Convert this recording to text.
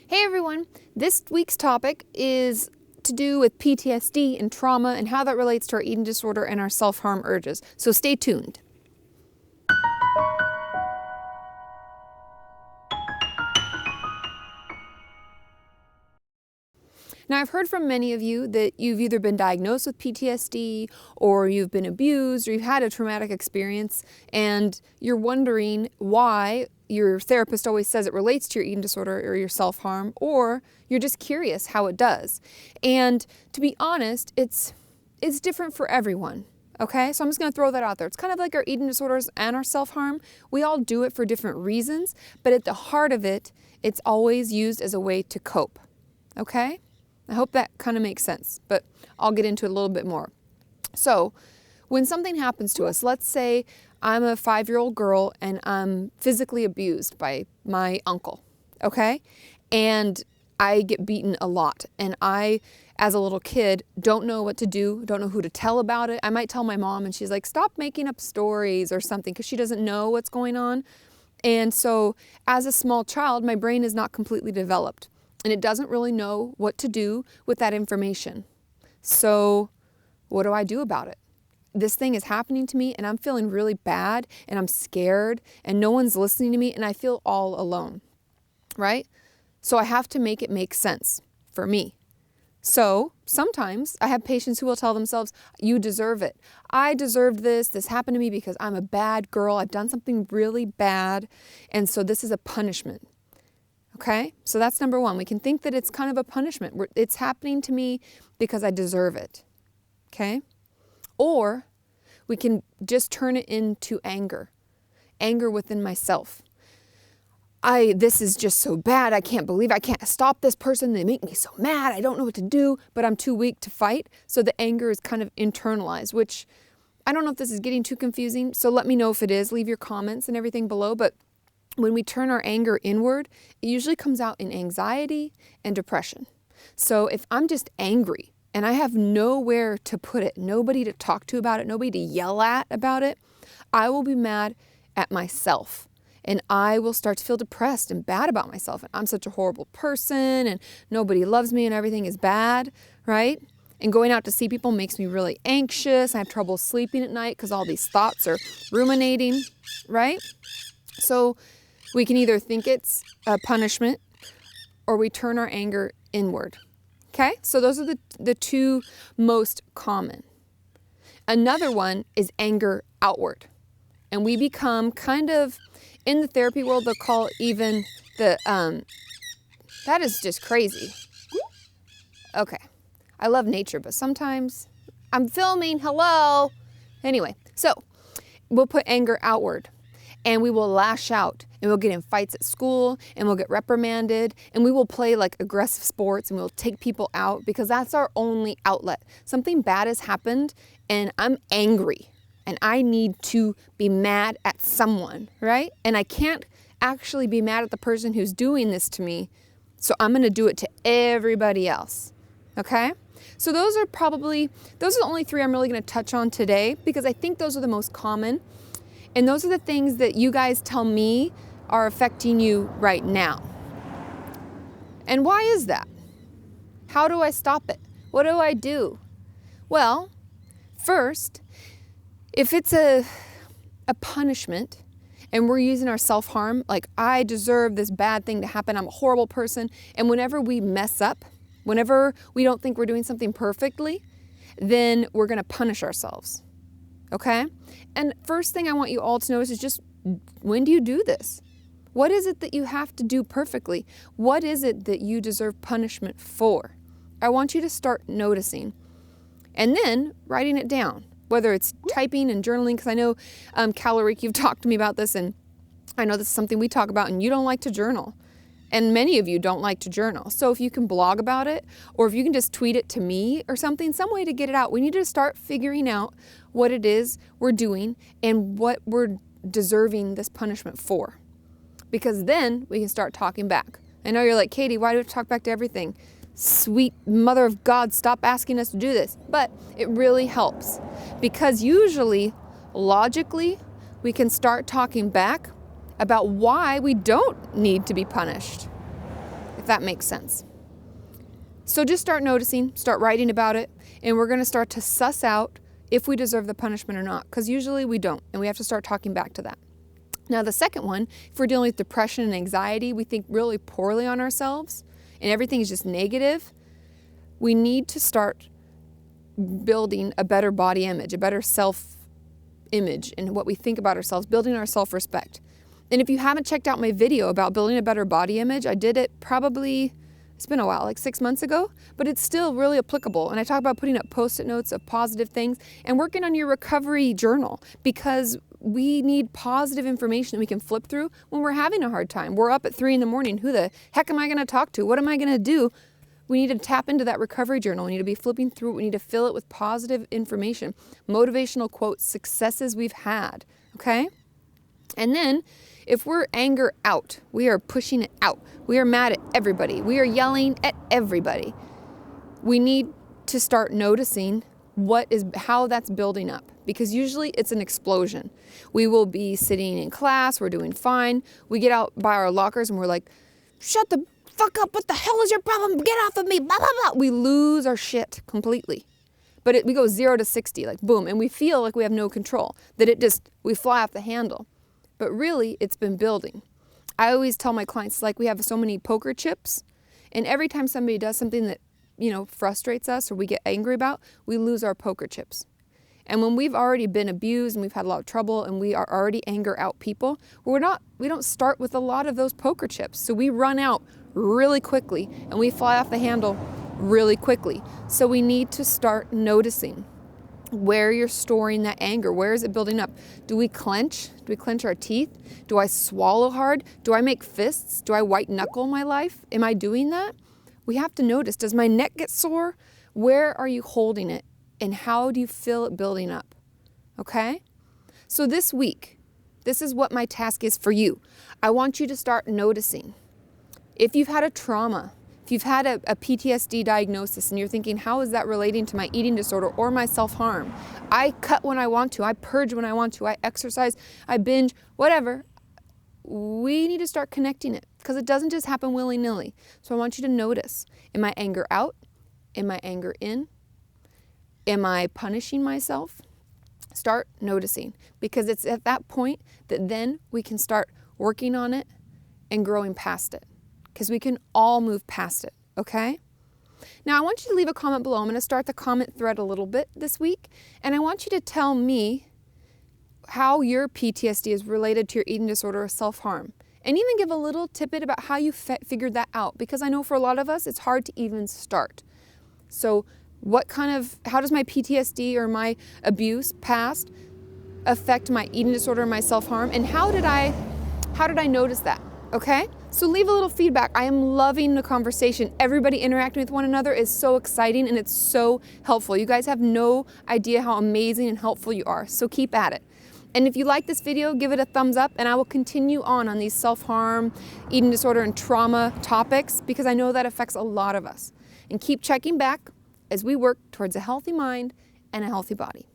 Hey everyone, this week's topic is to do with PTSD and trauma and how that relates to our eating disorder and our self-harm urges. So stay tuned. Now, I've heard from many of you that you've either been diagnosed with PTSD or you've been abused or you've had a traumatic experience and you're wondering why your therapist always says it relates to your eating disorder or your self-harm, or you're just curious how it does. And to be honest, it's different for everyone. Okay, so I'm just going to throw that out there. It's kind of like our eating disorders and our self-harm. We all do it for different reasons, but at the heart of it, it's always used as a way to cope. Okay? I hope that kind of makes sense, but I'll get into it a little bit more. So when something happens to us, let's say I'm a 5-year-old girl and I'm physically abused by my uncle, okay? And I get beaten a lot. And I, as a little kid, don't know what to do, don't know who to tell about it. I might tell my mom and she's like, stop making up stories or something, because she doesn't know what's going on. And so as a small child, my brain is not completely developed. And it doesn't really know what to do with that information. So what do I do about it? This thing is happening to me and I'm feeling really bad and I'm scared and no one's listening to me and I feel all alone, right? So I have to make it make sense for me. So sometimes I have patients who will tell themselves, you deserve it. I deserved this. This happened to me because I'm a bad girl. I've done something really bad. And so this is a punishment. Okay, so that's number one. We can think that it's kind of a punishment. It's happening to me because I deserve it. Okay, or we can just turn it into anger within myself. This is just so bad. I can't believe I can't stop this person. They make me so mad. I don't know what to do, but I'm too weak to fight. So the anger is kind of internalized, which I don't know if this is getting too confusing. So let me know if it is. Leave your comments and everything below. But when we turn our anger inward, it usually comes out in anxiety and depression. So if I'm just angry and I have nowhere to put it, nobody to talk to about it, nobody to yell at about it, I will be mad at myself. And I will start to feel depressed and bad about myself. And I'm such a horrible person and nobody loves me and everything is bad, right? And going out to see people makes me really anxious. I have trouble sleeping at night because all these thoughts are ruminating, right? So we can either think it's a punishment or we turn our anger inward. Okay, so those are the two most common. Another one is anger outward. And we become kind of, in the therapy world, they'll call even the, that is just crazy. Okay, I love nature, but sometimes I'm filming, hello. Anyway, so we'll put anger outward. And we will lash out and we'll get in fights at school and we'll get reprimanded and we will play like aggressive sports and we'll take people out because that's our only outlet. Something bad has happened and I'm angry and I need to be mad at someone, right? And I can't actually be mad at the person who's doing this to me, so I'm going to do it to everybody else, okay? So those are the only three I'm really going to touch on today because I think those are the most common. And those are the things that you guys tell me are affecting you right now. And why is that? How do I stop it? What do I do? Well, first, if it's a punishment and we're using our self-harm, like I deserve this bad thing to happen, I'm a horrible person, and whenever we mess up, whenever we don't think we're doing something perfectly, then we're going to punish ourselves. Okay? And first thing I want you all to notice is just, when do you do this? What is it that you have to do perfectly? What is it that you deserve punishment for? I want you to start noticing. And then writing it down, whether it's typing and journaling, because I know, Caloric, you've talked to me about this, and I know this is something we talk about, and you don't like to journal. And many of you don't like to journal. So if you can blog about it, or if you can just tweet it to me or something, some way to get it out. We need to start figuring out what it is we're doing and what we're deserving this punishment for. Because then we can start talking back. I know you're like, Katie, why do we have to talk back to everything? Sweet mother of God, stop asking us to do this. But it really helps. Because usually, logically, we can start talking back about why we don't need to be punished. if that makes sense. So just start noticing, start writing about it, and we're going to start to suss out if we deserve the punishment or not, because usually we don't, and we have to start talking back to that. Now, the second one, if we're dealing with depression and anxiety, we think really poorly on ourselves, and everything is just negative, we need to start building a better body image, a better self-image in what we think about ourselves, building our self-respect. And if you haven't checked out my video about building a better body image, I did it probably, it's been a while, like 6 months ago, but it's still really applicable. And I talk about putting up Post-it notes of positive things and working on your recovery journal, because we need positive information that we can flip through when we're having a hard time. We're up at 3 a.m. Who the heck am I going to talk to? What am I going to do? We need to tap into that recovery journal. We need to be flipping through it. We need to fill it with positive information, motivational quotes, successes we've had, okay? And then if we're anger out, we are pushing it out. We are mad at everybody. We are yelling at everybody. We need to start noticing how that's building up, because usually it's an explosion. We will be sitting in class, we're doing fine. We get out by our lockers and we're like, shut the fuck up, what the hell is your problem? Get off of me, blah, blah, blah. We lose our shit completely. But we go 0 to 60, like boom, and we feel like we have no control, that we fly off the handle. But really, it's been building. I always tell my clients, like, we have so many poker chips, and every time somebody does something that, frustrates us or we get angry about, we lose our poker chips. And when we've already been abused and we've had a lot of trouble and we are already anger out people, we don't start with a lot of those poker chips. So we run out really quickly and we fly off the handle really quickly. So we need to start noticing where you're storing that anger. Where is it building up? Do we clench? Do we clench our teeth? Do I swallow hard? Do I make fists? Do I white knuckle my life? Am I doing that? We have to notice. Does my neck get sore? Where are you holding it? And how do you feel it building up? Okay? So this week, this is what my task is for you. I want you to start noticing. If you've had a trauma, if you've had a PTSD diagnosis and you're thinking, how is that relating to my eating disorder or my self-harm? I cut when I want to, I purge when I want to, I exercise, I binge, whatever. We need to start connecting it, because it doesn't just happen willy-nilly. So I want you to notice, am I anger out? Am I anger in? Am I punishing myself? Start noticing, because it's at that point that then we can start working on it and growing past it, because we can all move past it, okay? Now I want you to leave a comment below. I'm going to start the comment thread a little bit this week, and I want you to tell me how your PTSD is related to your eating disorder or self-harm, and even give a little tidbit about how you figured that out, because I know for a lot of us it's hard to even start. So how does my PTSD or my abuse past affect my eating disorder or my self-harm, and how did I notice that? Okay? So leave a little feedback. I am loving the conversation. Everybody interacting with one another is so exciting and it's so helpful. You guys have no idea how amazing and helpful you are. So keep at it. And if you like this video, give it a thumbs up, and I will continue on these self-harm, eating disorder, and trauma topics, because I know that affects a lot of us. And keep checking back as we work towards a healthy mind and a healthy body.